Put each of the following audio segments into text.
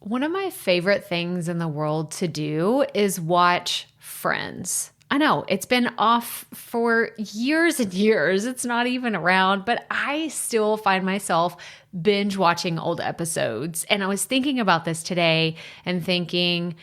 One of my favorite things in the world to do is watch Friends. I know it's been off for years and years. It's not even around, but I still find myself binge watching old episodes. And I was thinking about this today and thinking,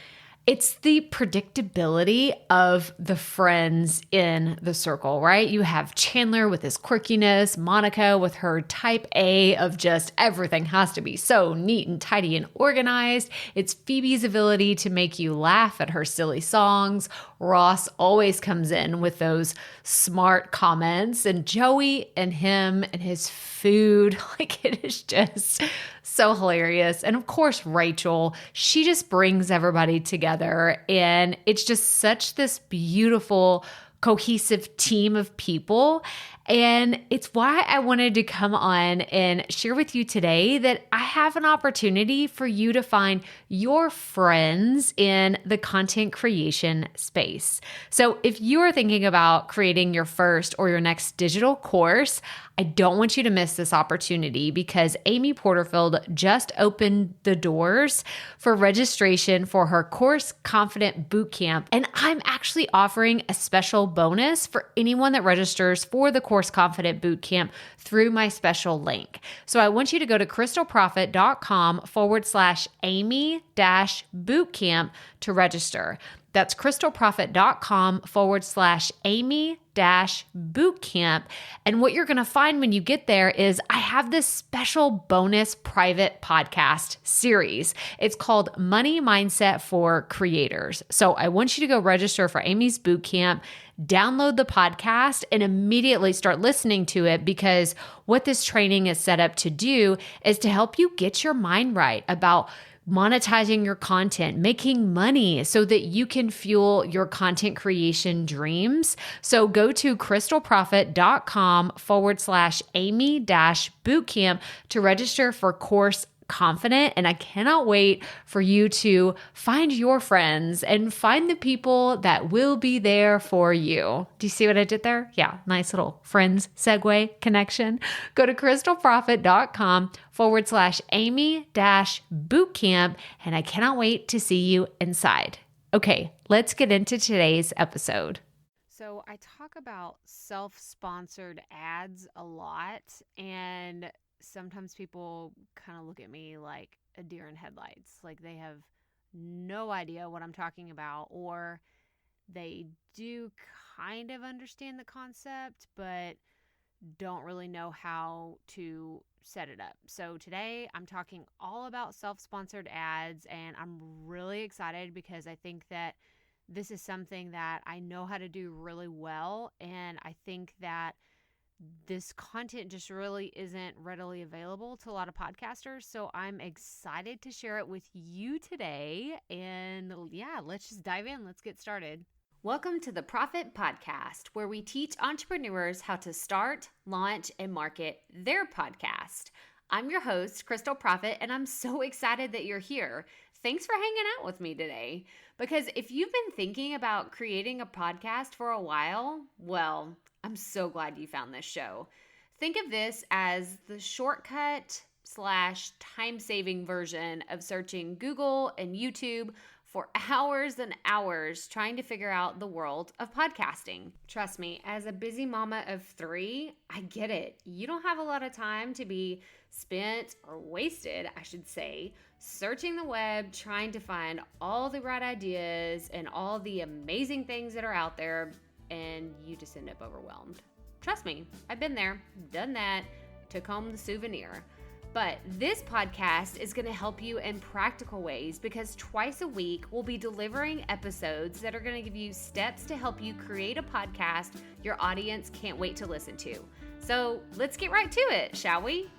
it's the predictability of the friends in the circle, right? You have Chandler with his quirkiness, Monica with her type A of just everything has to be so neat and tidy and organized. It's Phoebe's ability to make you laugh at her silly songs. Ross always comes in with those smart comments, and Joey and him and his food, like it is just so hilarious. And of course, Rachel, she just brings everybody together, and it's just such this beautiful, cohesive team of people. And it's why I wanted to come on and share with you today that I have an opportunity for you to find your friends in the content creation space. So if you are thinking about creating your first or your next digital course, I don't want you to miss this opportunity because Amy Porterfield just opened the doors for registration for her Course Confident Bootcamp. And I'm actually offering a special bonus for anyone that registers for the Course Confident Bootcamp through my special link. So I want you to go to krystalprofit.com/Amy-bootcamp to register. That's krystalprofit.com/Amy-bootcamp. And what you're going to find when you get there is I have this special bonus private podcast series. It's called Money Mindset for Creators. So I want you to go register for Amy's bootcamp, download the podcast, and immediately start listening to it, because what this training is set up to do is to help you get your mind right about monetizing your content, making money so that you can fuel your content creation dreams. So go to krystalprofit.com/Amy-bootcamp to register for Course Confident. And I cannot wait for you to find your friends and find the people that will be there for you. Do you see what I did there? Yeah, nice little friends segue connection. Go to krystalprofit.com/Amy-bootcamp. And I cannot wait to see you inside. Okay, let's get into today's episode. So I talk about self-sponsored ads a lot, and sometimes people kind of look at me like a deer in headlights, like they have no idea what I'm talking about, or they do kind of understand the concept, but don't really know how to set it up. So today I'm talking all about self-sponsored ads, and I'm really excited because I think that this is something that I know how to do really well, and I think that this content just really isn't readily available to a lot of podcasters. So I'm excited to share it with you today. And yeah, let's just dive in. Let's get started. Welcome to the Profit Podcast, where we teach entrepreneurs how to start, launch, and market their podcast. I'm your host, Krystal Profit, and I'm so excited that you're here. Thanks for hanging out with me today. Because if you've been thinking about creating a podcast for a while, well, I'm so glad you found this show. Think of this as the shortcut / time-saving version of searching Google and YouTube for hours and hours trying to figure out the world of podcasting. Trust me, as a busy mama of 3, I get it. You don't have a lot of time to be spent or wasted, I should say, searching the web, trying to find all the right ideas and all the amazing things that are out there, and you just end up overwhelmed. Trust me, I've been there, done that, took home the souvenir. But this podcast is going to help you in practical ways, because twice a week we'll be delivering episodes that are going to give you steps to help you create a podcast your audience can't wait to listen to. So let's get right to it, shall we?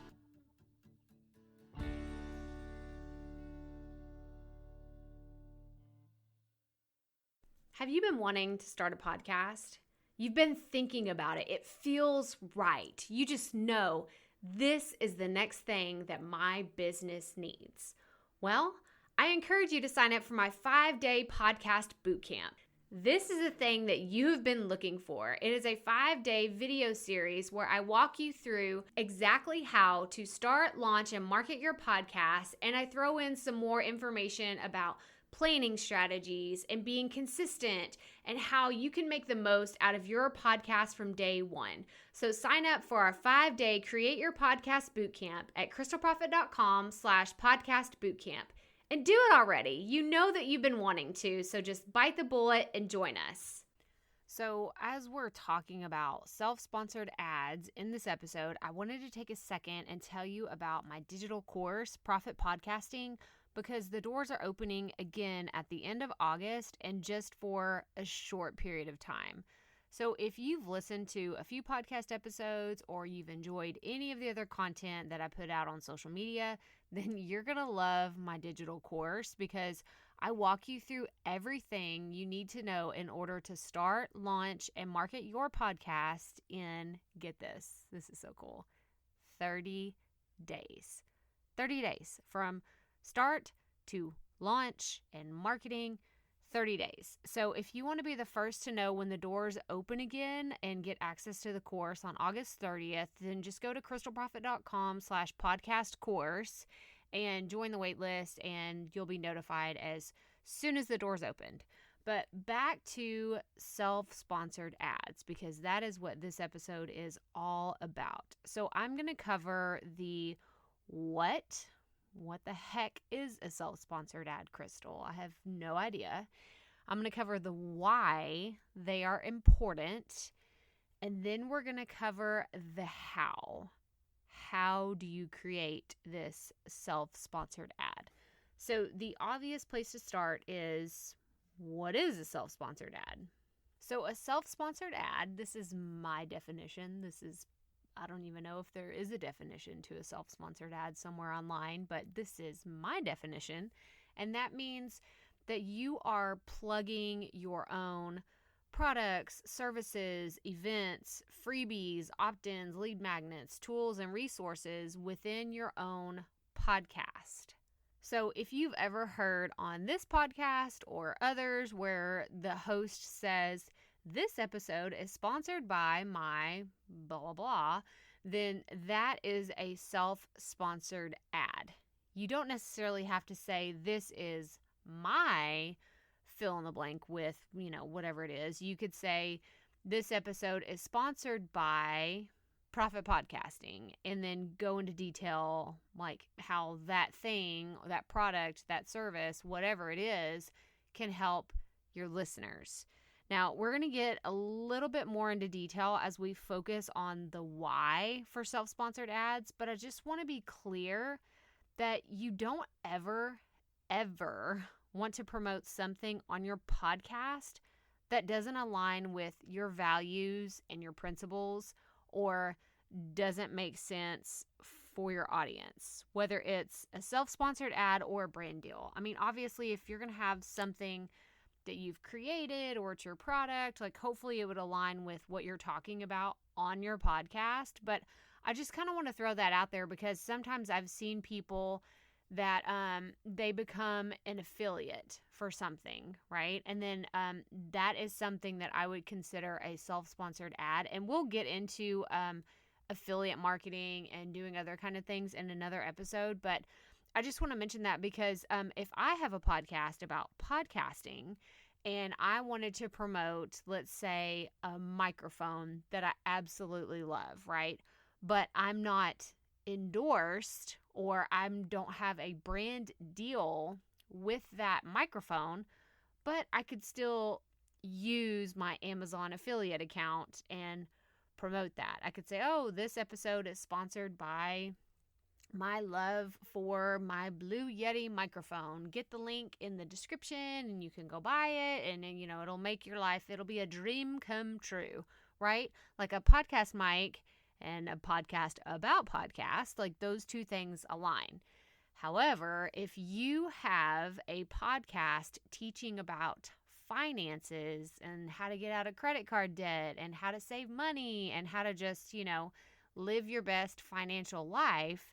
Have you been wanting to start a podcast? You've been thinking about it. It feels right. You just know this is the next thing that my business needs. Well, I encourage you to sign up for my 5-day podcast bootcamp. This is a thing that you have been looking for. It is a 5-day video series where I walk you through exactly how to start, launch, and market your podcast. And I throw in some more information about planning strategies and being consistent and how you can make the most out of your podcast from day one. So sign up for our 5-day Create Your Podcast Bootcamp at krystalprofit.com/podcast bootcamp. And do it already. You know that you've been wanting to, so just bite the bullet and join us. So as we're talking about self-sponsored ads in this episode, I wanted to take a second and tell you about my digital course, Profit Podcasting, because the doors are opening again at the end of August and just for a short period of time. So if you've listened to a few podcast episodes or you've enjoyed any of the other content that I put out on social media, then you're going to love my digital course because I walk you through everything you need to know in order to start, launch, and market your podcast in, get this is so cool, 30 days. 30 days from start to launch and marketing. 30 days. So if you want to be the first to know when the doors open again and get access to the course on August 30th, then just go to krystalprofit.com/podcast course and join the wait list, and you'll be notified as soon as the doors opened. But back to self-sponsored ads, because that is what this episode is all about. So I'm going to cover the what the heck is a self-sponsored ad, Krystal? I have no idea. I'm going to cover the why they are important, and then we're going to cover the how. How do you create this self-sponsored ad? So the obvious place to start is, what is a self-sponsored ad? So a self-sponsored ad, this is my definition. I don't even know if there is a definition to a self-sponsored ad somewhere online, but this is my definition. And that means that you are plugging your own products, services, events, freebies, opt-ins, lead magnets, tools, and resources within your own podcast. So if you've ever heard on this podcast or others where the host says, this episode is sponsored by my blah, blah, blah, then that is a self-sponsored ad. You don't necessarily have to say, this is my fill in the blank with, whatever it is. You could say, this episode is sponsored by Profit Podcasting, and then go into detail like how that thing, that product, that service, whatever it is, can help your listeners. Now, we're going to get a little bit more into detail as we focus on the why for self-sponsored ads, but I just want to be clear that you don't ever want to promote something on your podcast that doesn't align with your values and your principles or doesn't make sense for your audience, whether it's a self-sponsored ad or a brand deal. I mean, obviously, if you're going to have something that you've created or it's your product, like hopefully it would align with what you're talking about on your podcast. But I just kind of want to throw that out there because sometimes I've seen people that they become an affiliate for something, right? And then that is something that I would consider a self-sponsored ad. And we'll get into affiliate marketing and doing other kind of things in another episode. But I just want to mention that because if I have a podcast about podcasting and I wanted to promote, let's say, a microphone that I absolutely love, right? But I'm not endorsed or I don't have a brand deal with that microphone, but I could still use my Amazon affiliate account and promote that. I could say, oh, this episode is sponsored by my love for my Blue Yeti microphone. Get the link in the description and you can go buy it, and then, it'll make your life, it'll be a dream come true, right? Like a podcast mic and a podcast about podcasts, like those two things align. However, if you have a podcast teaching about finances and how to get out of credit card debt and how to save money and how to just, live your best financial life,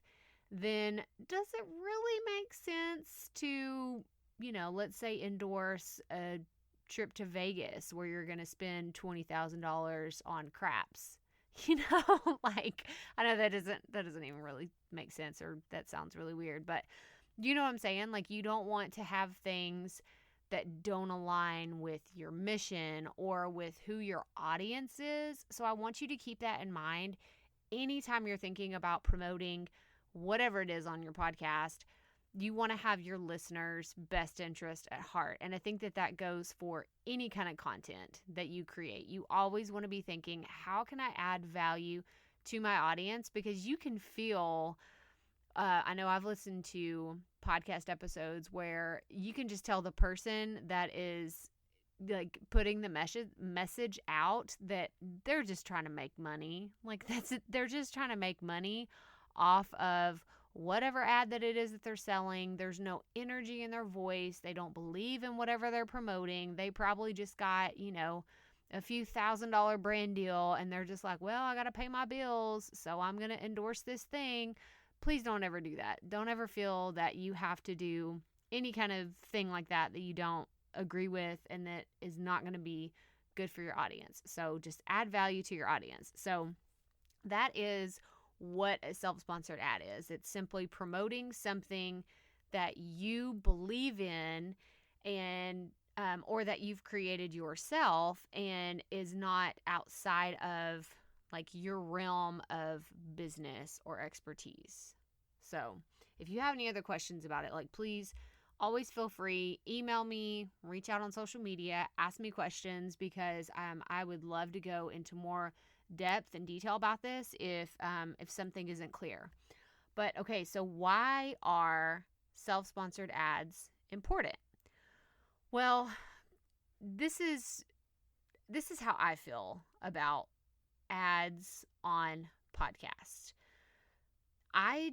then does it really make sense to, let's say endorse a trip to Vegas where you're going to spend $20,000 on craps. You know, like, I know that doesn't even really make sense, or that sounds really weird, but you know what I'm saying? Like, you don't want to have things that don't align with your mission or with who your audience is. So I want you to keep that in mind anytime you're thinking about promoting whatever it is on your podcast. You want to have your listeners' best interest at heart. And I think that goes for any kind of content that you create. You always want to be thinking, how can I add value to my audience? Because you can feel, I know I've listened to podcast episodes where you can just tell the person that is like putting the message out that they're just trying to make money. Like, that's it. They're just trying to make money off of whatever ad that it is that they're selling. There's no energy in their voice. They don't believe in whatever they're promoting. They probably just got, a few $1,000 brand deal, and they're just like, well, I got to pay my bills, so I'm going to endorse this thing. Please don't ever do that. Don't ever feel that you have to do any kind of thing like that you don't agree with and that is not going to be good for your audience. So just add value to your audience. So that is what a self-sponsored ad is. It's simply promoting something that you believe in and or that you've created yourself and is not outside of like your realm of business or expertise. So if you have any other questions about it, like, please always feel free, email me, reach out on social media, ask me questions, because I would love to go into more depth and detail about this if something isn't clear. But okay, so why are self-sponsored ads important? Well, this is how I feel about ads on podcasts. I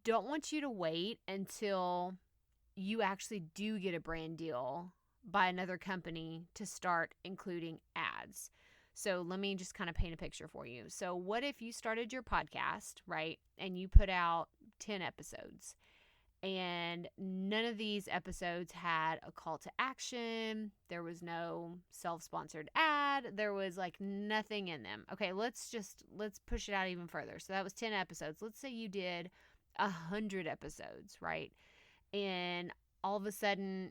don't want you to wait until you actually do get a brand deal by another company to start including ads. So let me just kind of paint a picture for you. So what if you started your podcast, right, and you put out 10 episodes, and none of these episodes had a call to action. There was no self-sponsored ad. There was like nothing in them. Okay, let's push it out even further. So that was 10 episodes. Let's say you did 100 episodes, right? And all of a sudden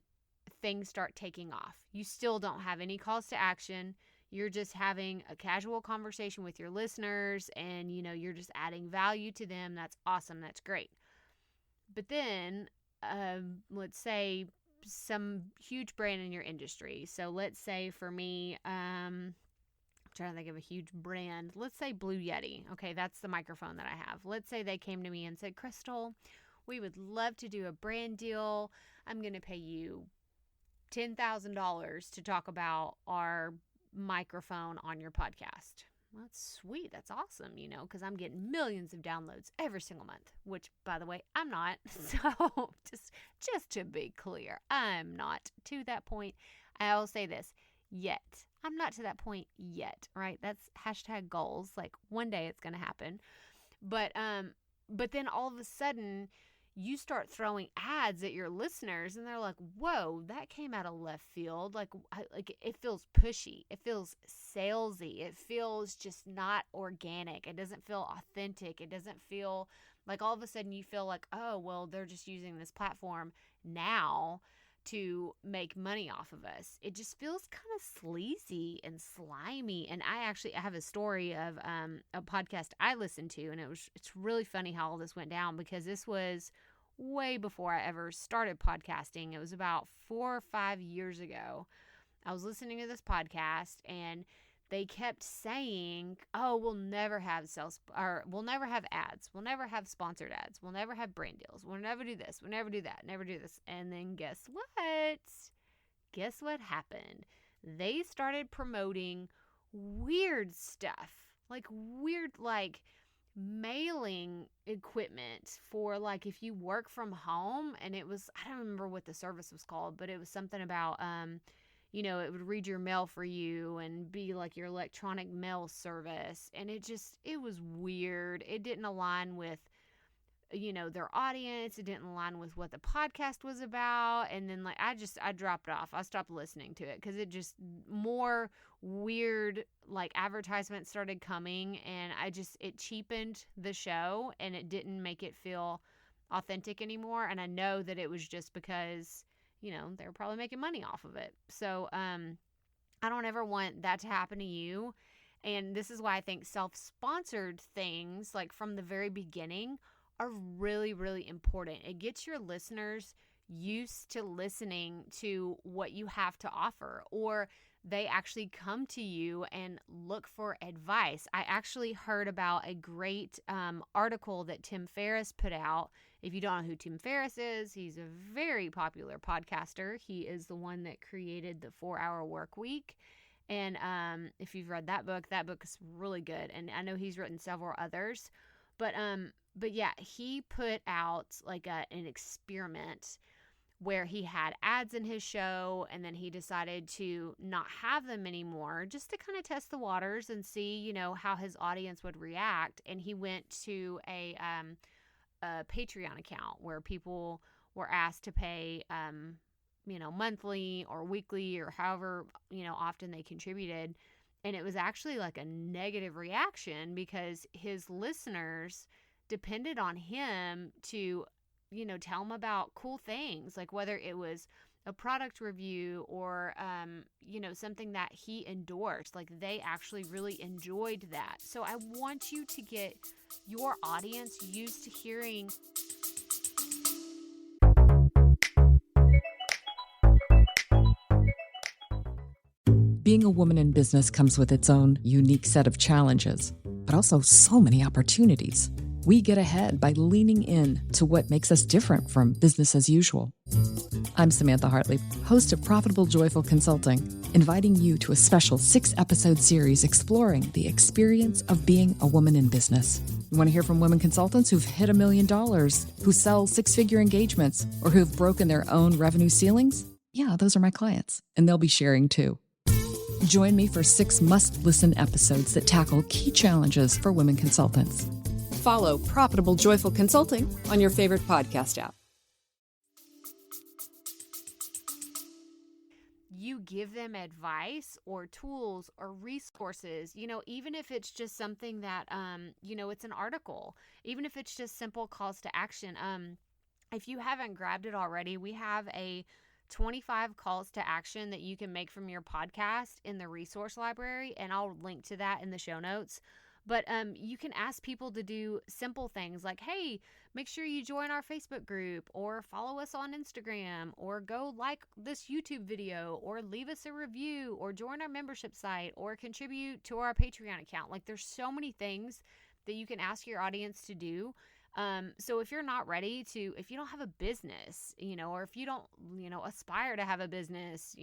things start taking off. You still don't have any calls to action. You're just having a casual conversation with your listeners, and you're just adding value to them. That's awesome. That's great. But then let's say some huge brand in your industry. So let's say for me, I'm trying to think of a huge brand. Let's say Blue Yeti. Okay, that's the microphone that I have. Let's say they came to me and said, Krystal, we would love to do a brand deal. I'm going to pay you $10,000 to talk about our microphone on your podcast. Well, that's sweet. That's awesome, because I'm getting millions of downloads every single month, which, by the way, I'm not. So just to be clear, I'm not to that point. I will say this, yet. I'm not to that point yet, right? That's hashtag goals. Like, one day it's going to happen. But then all of a sudden you start throwing ads at your listeners, and they're like, whoa, that came out of left field. Like it feels pushy. It feels salesy. It feels just not organic. It doesn't feel authentic. It doesn't feel like, all of a sudden you feel like, oh, well, they're just using this platform now to make money off of us. It just feels kind of sleazy and slimy. And I have a story of a podcast I listened to, and it's really funny how all this went down, because this was way before I ever started podcasting. It was about 4 or 5 years ago. I was listening to this podcast, and they kept saying, oh, we'll never have we'll never have ads. We'll never have sponsored ads. We'll never have brand deals. We'll never do this. We'll never do that. Never do this. And then guess what? Guess what happened? They started promoting weird stuff. Like weird, like mailing equipment for, like, if you work from home. And it was, I don't remember what the service was called, but it was something about, it would read your mail for you and be like your electronic mail service. And it was weird. It didn't align with, their audience. It didn't align with what the podcast was about. And then like, I dropped off. I stopped listening to it because it just more weird, like advertisements started coming, and it cheapened the show and it didn't make it feel authentic anymore. And I know that it was just because, they were probably making money off of it. So, I don't ever want that to happen to you. And this is why I think self-sponsored things, like from the very beginning, are really, really important. It gets your listeners used to listening to what you have to offer, or they actually come to you and look for advice. I actually heard about a great article that Tim Ferriss put out. If you don't know who Tim Ferriss is, he's a very popular podcaster. He is the one that created the 4-Hour Work Week. And if you've read that book is really good. And I know he's written several others. But yeah, he put out like an experiment where he had ads in his show, and then he decided to not have them anymore, just to kind of test the waters and see, how his audience would react. And he went to a Patreon account where people were asked to pay, monthly or weekly or however, often they contributed. And it was actually like a negative reaction because his listeners depended on him to, tell them about cool things, like whether it was a product review or, something that he endorsed. Like they actually really enjoyed that. So I want you to get your audience used to hearing. Being a woman in business comes with its own unique set of challenges, but also so many opportunities. We get ahead by leaning in to what makes us different from business as usual. I'm Samantha Hartley, host of Profitable Joyful Consulting, inviting you to a special 6-episode series exploring the experience of being a woman in business. You want to hear from women consultants who've hit $1 million, who sell 6-figure engagements, or who've broken their own revenue ceilings? Yeah, those are my clients, and they'll be sharing too. Join me for 6 must-listen episodes that tackle key challenges for women consultants. Follow Profitable Joyful Consulting on your favorite podcast app. You give them advice or tools or resources, even if it's just something that, it's an article, even if it's just simple calls to action. If you haven't grabbed it already, we have a 25 calls to action that you can make from your podcast in the resource library, and I'll link to that in the show notes. But you can ask people to do simple things like, hey, make sure you join our Facebook group, or follow us on Instagram, or go like this YouTube video, or leave us a review, or join our membership site, or contribute to our Patreon account. Like there's so many things that you can ask your audience to do. So if you're not ready to, if you don't have a business, or if you don't, aspire to have a business,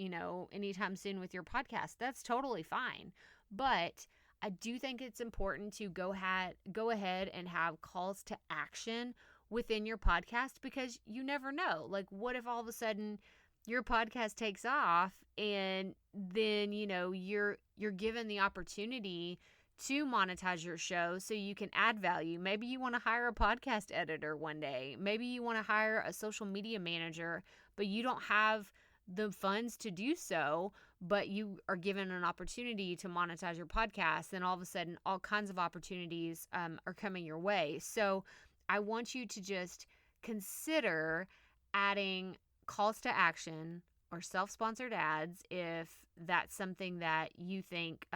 anytime soon with your podcast, that's totally fine. But I do think it's important to go ahead and have calls to action within your podcast, because you never know. Like, what if all of a sudden your podcast takes off and then, you're given the opportunity to monetize your show so you can add value. Maybe you want to hire a podcast editor one day. Maybe you want to hire a social media manager, but you don't have the funds to do so, but you are given an opportunity to monetize your podcast. And all of a sudden, all kinds of opportunities are coming your way. So I want you to just consider adding calls to action or self-sponsored ads if that's something that you think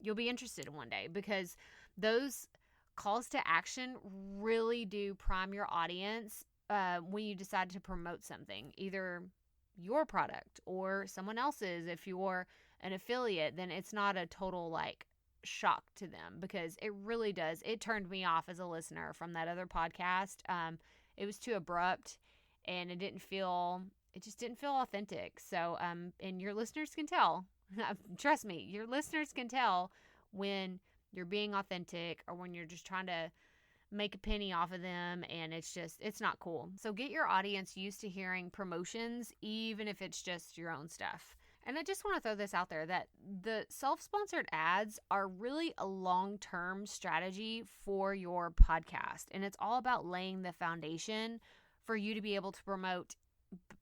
you'll be interested in one day, because those calls to action really do prime your audience when you decide to promote something, either your product or someone else's. If you're an affiliate, then it's not a total shock to them, because it really does. It turned me off as a listener from that other podcast. It was too abrupt, and it just didn't feel authentic. So, and your listeners can tell, trust me, your listeners can tell when you're being authentic or when you're just trying to make a penny off of them, and it's not cool. So get your audience used to hearing promotions, even if it's just your own stuff. And I just want to throw this out there that the self-sponsored ads are really a long-term strategy for your podcast. And it's all about laying the foundation for you to be able to promote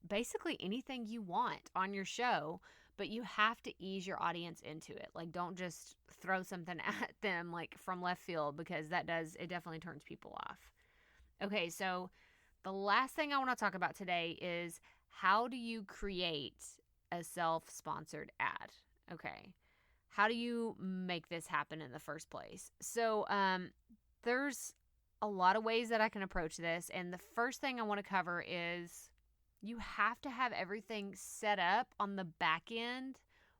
basically anything you want on your show, but you have to ease your audience into it. Like, don't just throw something at them like from left field, because it definitely turns people off. Okay, so the last thing I want to talk about today is how do you create a self-sponsored ad? Okay, how do you make this happen in the first place? So there's a lot of ways that I can approach this, and the first thing I want to cover is you have to have everything set up on the back end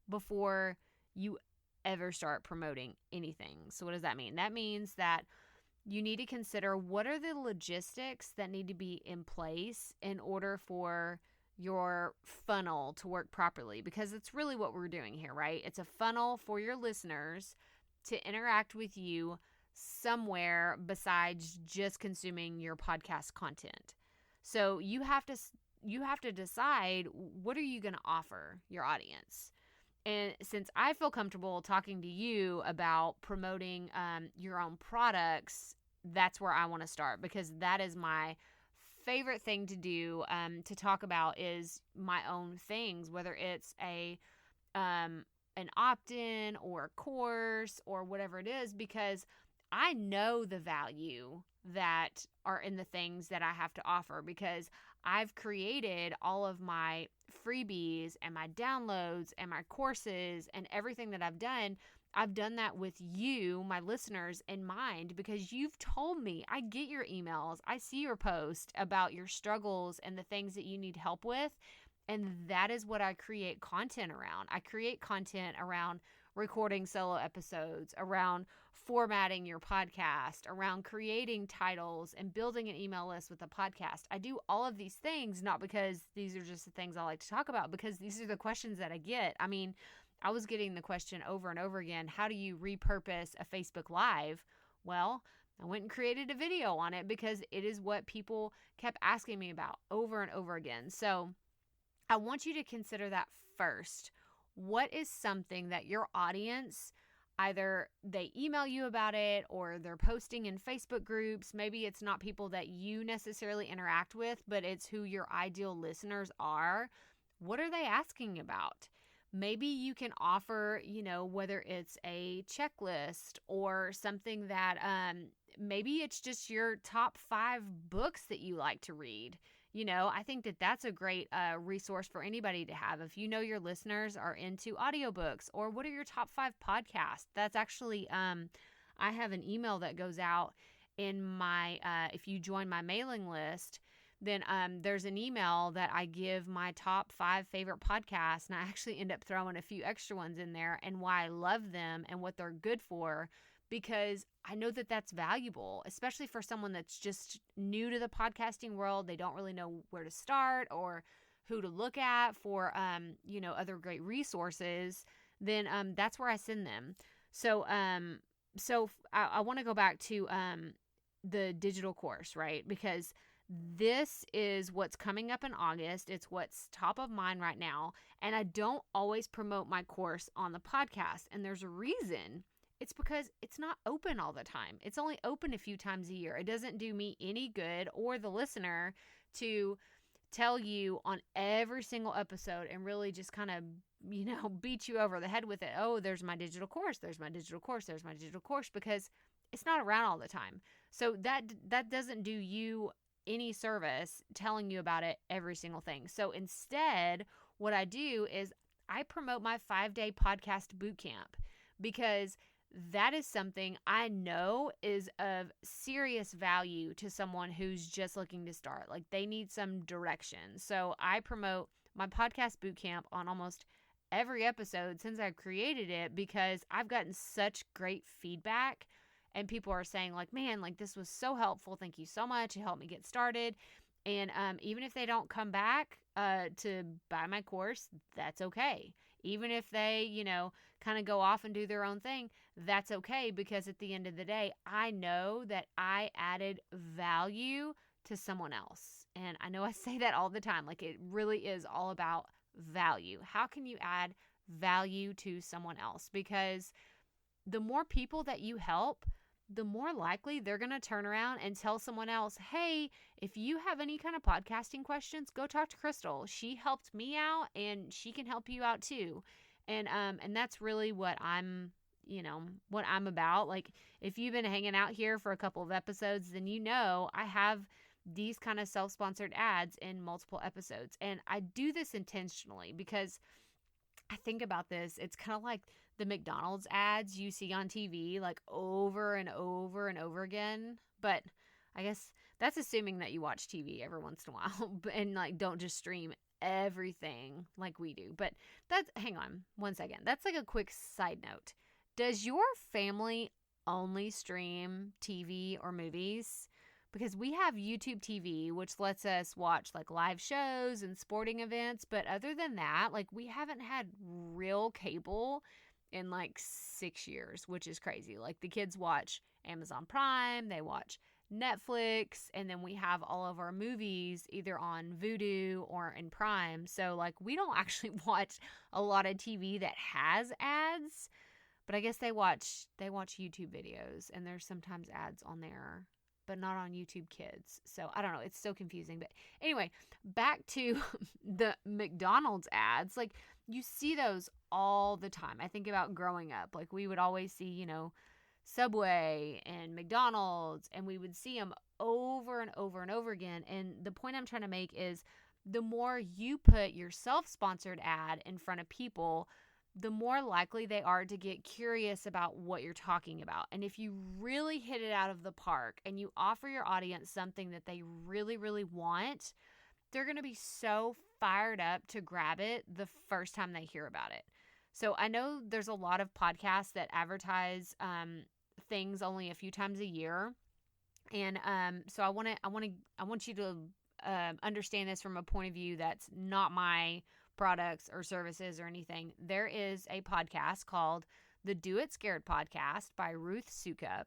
before you ever start promoting anything. So what does that mean? That means that you need to consider what are the logistics that need to be in place in order for your funnel to work properly, because it's really what we're doing here, right? It's a funnel for your listeners to interact with you somewhere besides just consuming your podcast content. So you have to decide, what are you going to offer your audience? And since I feel comfortable talking to you about promoting your own products, that's where I want to start, because that is my favorite thing to do, to talk about is my own things, whether it's an opt-in or a course or whatever it is, because I know the value that are in the things that I have to offer, because I've created all of my freebies and my downloads and my courses and everything that I've done. I've done that with you, my listeners, in mind, because you've told me. I get your emails. I see your post about your struggles and the things that you need help with. And that is what I create content around. I create content around recording solo episodes, around formatting your podcast, around creating titles and building an email list with a podcast. I do all of these things not because these are just the things I like to talk about, because these are the questions that I get. I mean, I was getting the question over and over again, how do you repurpose a Facebook Live? Well, I went and created a video on it because it is what people kept asking me about over and over again. So I want you to consider that first. What is something that your audience, either they email you about it or they're posting in Facebook groups? Maybe it's not people that you necessarily interact with, but it's who your ideal listeners are. What are they asking about? Maybe you can offer, whether it's a checklist or something that maybe it's just your top 5 books that you like to read. I think that that's a great resource for anybody to have. If you know your listeners are into audiobooks, or what are your top 5 podcasts? That's actually, I have an email that goes out in my, if you join my mailing list, then there's an email that I give my top 5 favorite podcasts, and I actually end up throwing a few extra ones in there and why I love them and what they're good for, because I know that that's valuable, especially for someone that's just new to the podcasting world. They don't really know where to start or who to look at for, other great resources. Then that's where I send them. So I want to go back to the digital course, right? Because this is what's coming up in August. It's what's top of mind right now. And I don't always promote my course on the podcast. And there's a reason. It's because it's not open all the time. It's only open a few times a year. It doesn't do me any good or the listener to tell you on every single episode and really just kind of, beat you over the head with it. Oh, there's my digital course. There's my digital course. There's my digital course, because it's not around all the time. So that doesn't do you any service telling you about it every single thing. So instead, what I do is I promote my 5-day podcast bootcamp, because that is something I know is of serious value to someone who's just looking to start. Like, they need some direction. So I promote my podcast bootcamp on almost every episode since I've created it, because I've gotten such great feedback. And people are saying, like, man, like, this was so helpful. Thank you so much. It helped me get started. And even if they don't come back to buy my course, that's okay. Even if they, kind of go off and do their own thing, that's okay. Because at the end of the day, I know that I added value to someone else. And I know I say that all the time. Like, it really is all about value. How can you add value to someone else? Because the more people that you help, the more likely they're going to turn around and tell someone else, hey, if you have any kind of podcasting questions, go talk to Krystal. She helped me out and she can help you out too. And that's really what I'm about. Like, if you've been hanging out here for a couple of episodes, then I have these kind of self-sponsored ads in multiple episodes. And I do this intentionally because I think about this. It's kind of like the McDonald's ads you see on TV, like over and over and over again. But I guess that's assuming that you watch TV every once in a while and like don't just stream everything like we do. But hang on one second. That's like a quick side note. Does your family only stream TV or movies? Because we have YouTube TV, which lets us watch like live shows and sporting events. But other than that, like we haven't had real cable in like 6 years, which is crazy. Like the kids watch Amazon Prime, they watch Netflix, and then we have all of our movies either on Vudu or in Prime. So like we don't actually watch a lot of TV that has ads, but I guess they watch YouTube videos and there's sometimes ads on there, but not on YouTube Kids. So I don't know. It's so confusing. But anyway, back to the McDonald's ads. Like you see those all the time. I think about growing up. Like we would always see, Subway and McDonald's, and we would see them over and over and over again. And the point I'm trying to make is the more you put your self-sponsored ad in front of people, the more likely they are to get curious about what you're talking about. And if you really hit it out of the park and you offer your audience something that they really, really want, they're going to be so fired up to grab it the first time they hear about it. So I know there's a lot of podcasts that advertise things only a few times a year. And so I want you to understand this from a point of view that's not my products or services or anything. There is a podcast called the Do It Scared podcast by Ruth Sukup.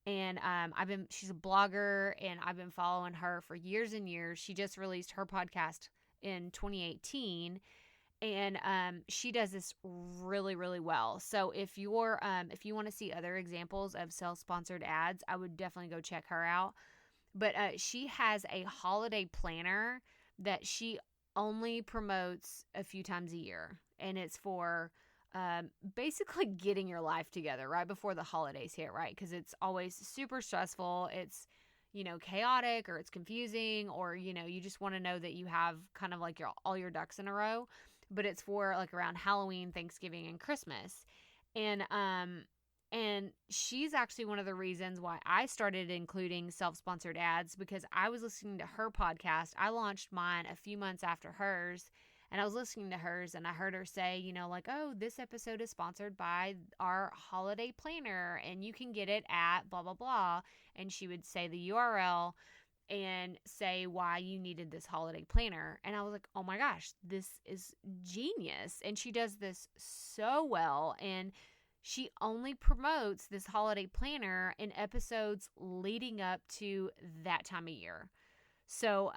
And she's a blogger and I've been following her for years and years. She just released her podcast in 2018 and she does this really, really well. So if you want to see other examples of self-sponsored ads, I would definitely go check her out. But she has a holiday planner that she only promotes a few times a year. And it's for basically getting your life together right before the holidays hit, right? Because it's always super stressful. It's, chaotic or it's confusing or, you just want to know that you have kind of like all your ducks in a row. But it's for like around Halloween, Thanksgiving, and Christmas. And she's actually one of the reasons why I started including self-sponsored ads, because I was listening to her podcast. I launched mine a few months after hers, and I was listening to hers, and I heard her say, oh, this episode is sponsored by our holiday planner, and you can get it at blah, blah, blah. And she would say the URL and say why you needed this holiday planner. And I was like, oh my gosh, this is genius. And she does this so well. And she only promotes this holiday planner in episodes leading up to that time of year. So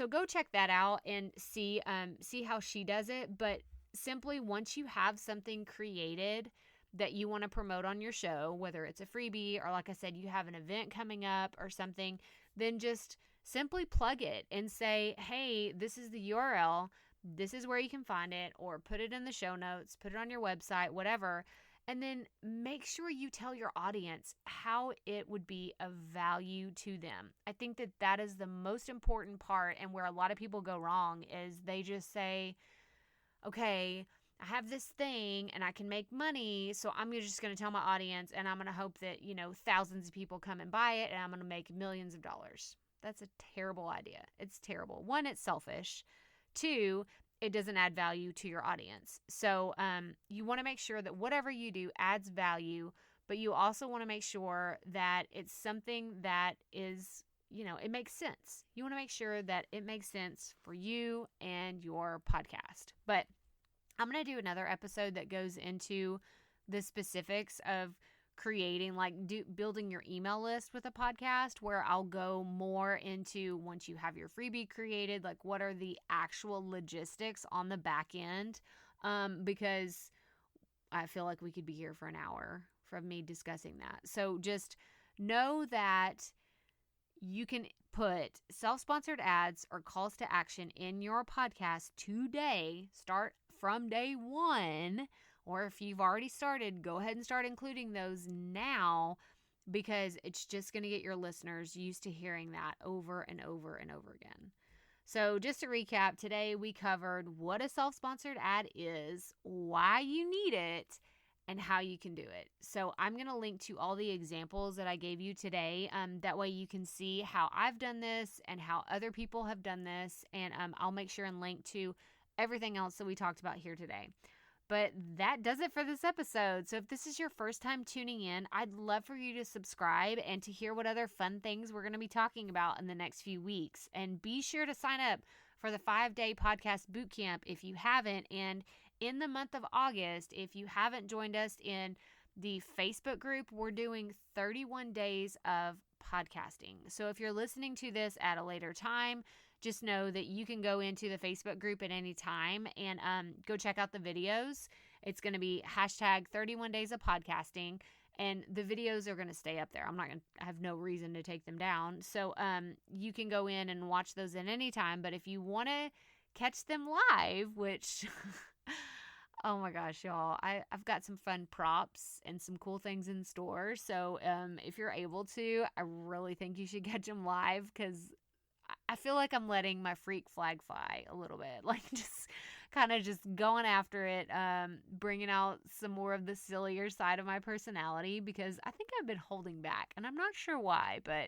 go check that out and see how she does it. But simply once you have something created that you want to promote on your show, whether it's a freebie or like I said, you have an event coming up or something, then just simply plug it and say, hey, this is the URL. This is where you can find it, or put it in the show notes, put it on your website, whatever. And then make sure you tell your audience how it would be of value to them. I think that is the most important part, and where a lot of people go wrong is they just say, okay, I have this thing and I can make money, so I'm just going to tell my audience and I'm going to hope that, thousands of people come and buy it and I'm going to make millions of dollars. That's a terrible idea. It's terrible. One, it's selfish. Two, it doesn't add value to your audience. So you want to make sure that whatever you do adds value, but you also want to make sure that it's something that is, it makes sense. You want to make sure that it makes sense for you and your podcast. But I'm going to do another episode that goes into the specifics of creating, like building your email list with a podcast, where I'll go more into, once you have your freebie created, like what are the actual logistics on the back end, because I feel like we could be here for an hour from me discussing that. So just know that you can put self-sponsored ads or calls to action in your podcast today. Start from day one. Or if you've already started, go ahead and start including those now, because it's just going to get your listeners used to hearing that over and over and over again. So just to recap, today we covered what a self-sponsored ad is, why you need it, and how you can do it. So I'm going to link to all the examples that I gave you today. That way you can see how I've done this and how other people have done this. And I'll make sure and link to everything else that we talked about here today. But that does it for this episode. So if this is your first time tuning in, I'd love for you to subscribe and to hear what other fun things we're going to be talking about in the next few weeks. And be sure to sign up for the 5-day podcast bootcamp if you haven't. And in the month of August, if you haven't joined us in the Facebook group, we're doing 31 days of podcasting. So if you're listening to this at a later time, just know that you can go into the Facebook group at any time and go check out the videos. It's going to be hashtag 31 days of podcasting, and the videos are going to stay up there. I have no reason to take them down. So you can go in and watch those at any time. But if you want to catch them live, which, oh my gosh, y'all, I've got some fun props and some cool things in store. So if you're able to, I really think you should catch them live, because I feel like I'm letting my freak flag fly a little bit, like just kind of just going after it, bringing out some more of the sillier side of my personality, because I think I've been holding back, and I'm not sure why, but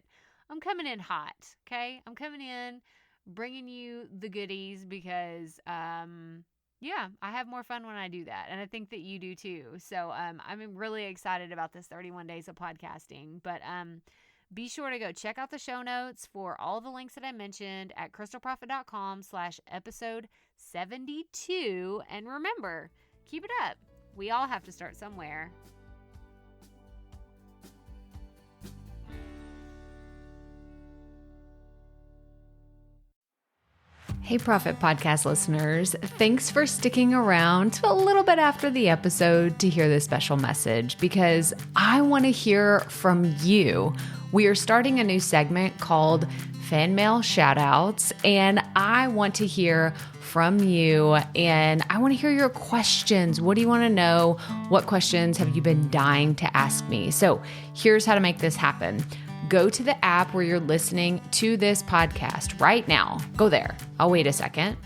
I'm coming in hot, okay? I'm coming in, bringing you the goodies, because, yeah, I have more fun when I do that, and I think that you do too. So I'm really excited about this 31 days of podcasting, but be sure to go check out the show notes for all the links that I mentioned at krystalprofit.com/episode 72. And remember, keep it up. We all have to start somewhere. Hey, Profit Podcast listeners. Thanks for sticking around to a little bit after the episode to hear this special message, because I want to hear from you. We are starting a new segment called Fan Mail Shoutouts, and I want to hear from you, and I want to hear your questions. What do you want to know? What questions have you been dying to ask me? So here's how to make this happen. Go to the app where you're listening to this podcast right now. Go there. I'll wait a second.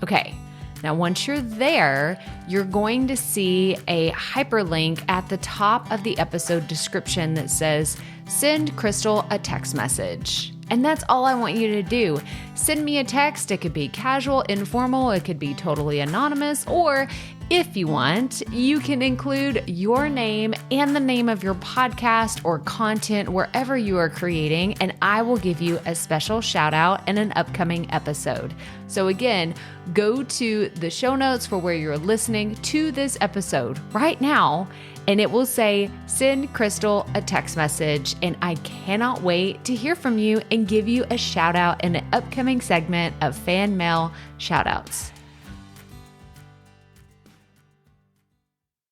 Okay. Now, once you're there, you're going to see a hyperlink at the top of the episode description that says, send Krystal a text message. And that's all I want you to do. Send me a text. It could be casual, informal. It could be totally anonymous. Or if you want, you can include your name and the name of your podcast or content wherever you are creating, and I will give you a special shout out in an upcoming episode. So again, go to the show notes for where you're listening to this episode right now, and it will say, send Krystal a text message. And I cannot wait to hear from you and give you a shout out in an upcoming segment of Fan Mail Shoutouts.